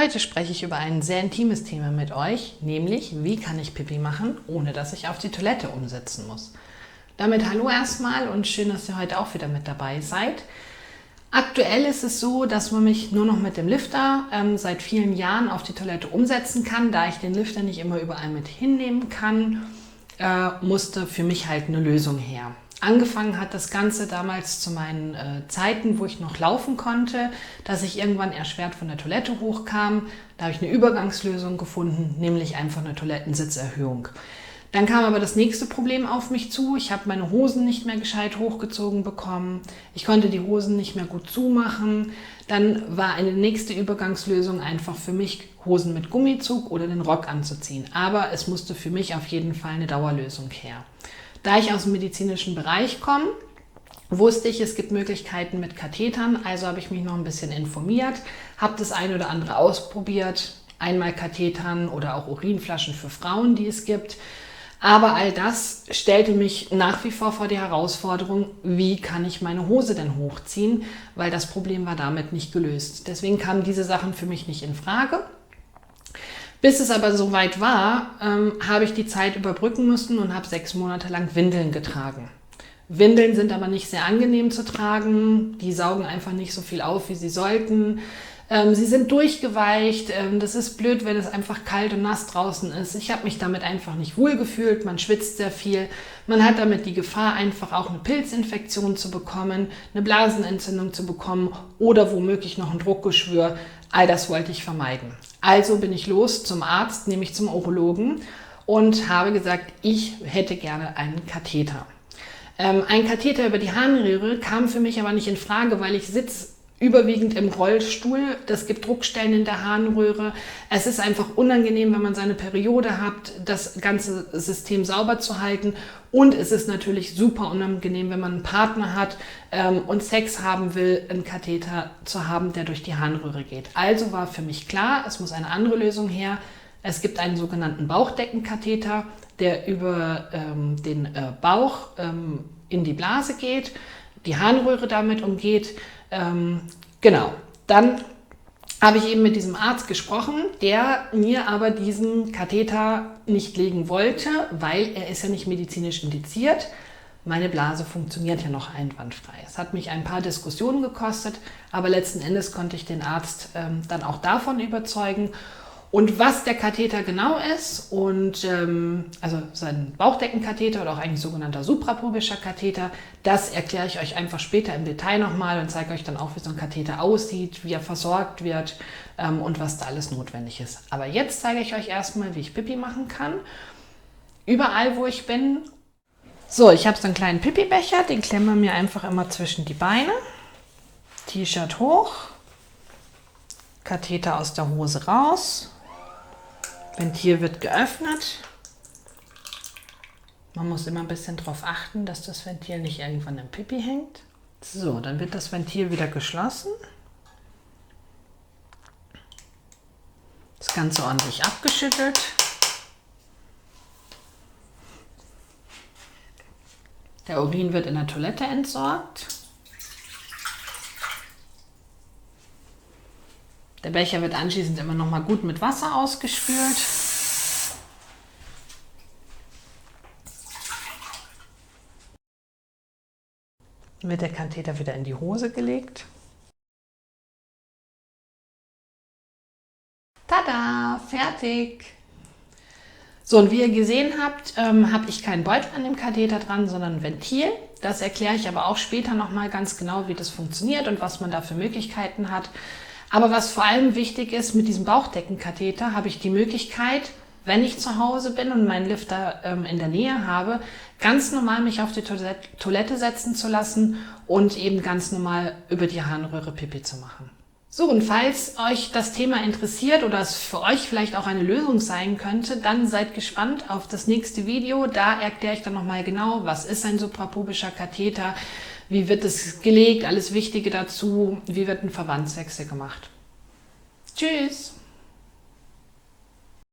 Heute spreche ich über ein sehr intimes Thema mit euch, nämlich wie kann ich Pipi machen, ohne dass ich auf die Toilette umsetzen muss. Damit hallo erstmal und schön, dass ihr heute auch wieder mit dabei seid. Aktuell ist es so, dass man mich nur noch mit dem Lifter seit vielen Jahren auf die Toilette umsetzen kann. Da ich den Lifter nicht immer überall mit hinnehmen kann, musste für mich halt eine Lösung her. Angefangen hat das Ganze damals zu meinen Zeiten, wo ich noch laufen konnte, dass ich irgendwann erschwert von der Toilette hochkam. Da habe ich eine Übergangslösung gefunden, nämlich einfach eine Toilettensitzerhöhung. Dann kam aber das nächste Problem auf mich zu. Ich habe meine Hosen nicht mehr gescheit hochgezogen bekommen. Ich konnte die Hosen nicht mehr gut zumachen. Dann war eine nächste Übergangslösung einfach für mich, Hosen mit Gummizug oder den Rock anzuziehen. Aber es musste für mich auf jeden Fall eine Dauerlösung her. Da ich aus dem medizinischen Bereich komme, wusste ich, es gibt Möglichkeiten mit Kathetern. Also habe ich mich noch ein bisschen informiert, habe das eine oder andere ausprobiert. Einmal Kathetern oder auch Urinflaschen für Frauen, die es gibt. Aber all das stellte mich nach wie vor die Herausforderung, wie kann ich meine Hose denn hochziehen, weil das Problem war damit nicht gelöst. Deswegen kamen diese Sachen für mich nicht in Frage. Bis es aber soweit war, habe ich die Zeit überbrücken müssen und habe 6 Monate lang Windeln getragen. Windeln sind aber nicht sehr angenehm zu tragen, die saugen einfach nicht so viel auf, wie sie sollten. Sie sind durchgeweicht, das ist blöd, wenn es einfach kalt und nass draußen ist. Ich habe mich damit einfach nicht wohl gefühlt, man schwitzt sehr viel. Man hat damit die Gefahr, einfach auch eine Pilzinfektion zu bekommen, eine Blasenentzündung zu bekommen oder womöglich noch ein Druckgeschwür. All das wollte ich vermeiden. Also bin ich los zum Arzt, nämlich zum Urologen und habe gesagt, ich hätte gerne einen Katheter. Ein Katheter über die Harnröhre kam für mich aber nicht in Frage, weil ich sitze überwiegend im Rollstuhl. Das gibt Druckstellen in der Harnröhre. Es ist einfach unangenehm, wenn man seine Periode hat, das ganze System sauber zu halten. Und es ist natürlich super unangenehm, wenn man einen Partner hat und Sex haben will, einen Katheter zu haben, der durch die Harnröhre geht. Also war für mich klar, es muss eine andere Lösung her. Es gibt einen sogenannten Bauchdeckenkatheter, der über den Bauch in die Blase geht, die Harnröhre damit umgeht. Genau, dann habe ich eben mit diesem Arzt gesprochen, der mir aber diesen Katheter nicht legen wollte, weil er ist ja nicht medizinisch indiziert. Meine Blase funktioniert ja noch einwandfrei. Es hat mich ein paar Diskussionen gekostet, aber letzten Endes konnte ich den Arzt dann auch davon überzeugen. Und was der Katheter genau ist und also sein Bauchdeckenkatheter oder auch eigentlich sogenannter suprapubischer Katheter, das erkläre ich euch einfach später im Detail nochmal und zeige euch dann auch, wie so ein Katheter aussieht, wie er versorgt wird und was da alles notwendig ist. Aber jetzt zeige ich euch erstmal, wie ich Pipi machen kann, überall wo ich bin. So, ich habe so einen kleinen Pipi-Becher, den klemmen wir mir einfach immer zwischen die Beine, T-Shirt hoch, Katheter aus der Hose raus. Ventil wird geöffnet. Man muss immer ein bisschen darauf achten, dass das Ventil nicht irgendwann im Pipi hängt. So, dann wird das Ventil wieder geschlossen. Das Ganze ordentlich abgeschüttelt. Der Urin wird in der Toilette entsorgt. Der Becher wird anschließend immer noch mal gut mit Wasser ausgespült. Dann wird der Katheter wieder in die Hose gelegt. Tada, fertig! So, und wie ihr gesehen habt, habe ich keinen Beutel an dem Katheter dran, sondern ein Ventil. Das erkläre ich aber auch später noch mal ganz genau, wie das funktioniert und was man da für Möglichkeiten hat. Aber was vor allem wichtig ist, mit diesem Bauchdeckenkatheter habe ich die Möglichkeit, wenn ich zu Hause bin und meinen Lifter in der Nähe habe, ganz normal mich auf die Toilette setzen zu lassen und eben ganz normal über die Harnröhre Pipi zu machen. So, und falls euch das Thema interessiert oder es für euch vielleicht auch eine Lösung sein könnte, dann seid gespannt auf das nächste Video. Da erkläre ich dann nochmal genau, was ist ein suprapubischer Katheter, wie wird es gelegt, alles Wichtige dazu, wie wird ein Verbandswechsel gemacht. Tschüss!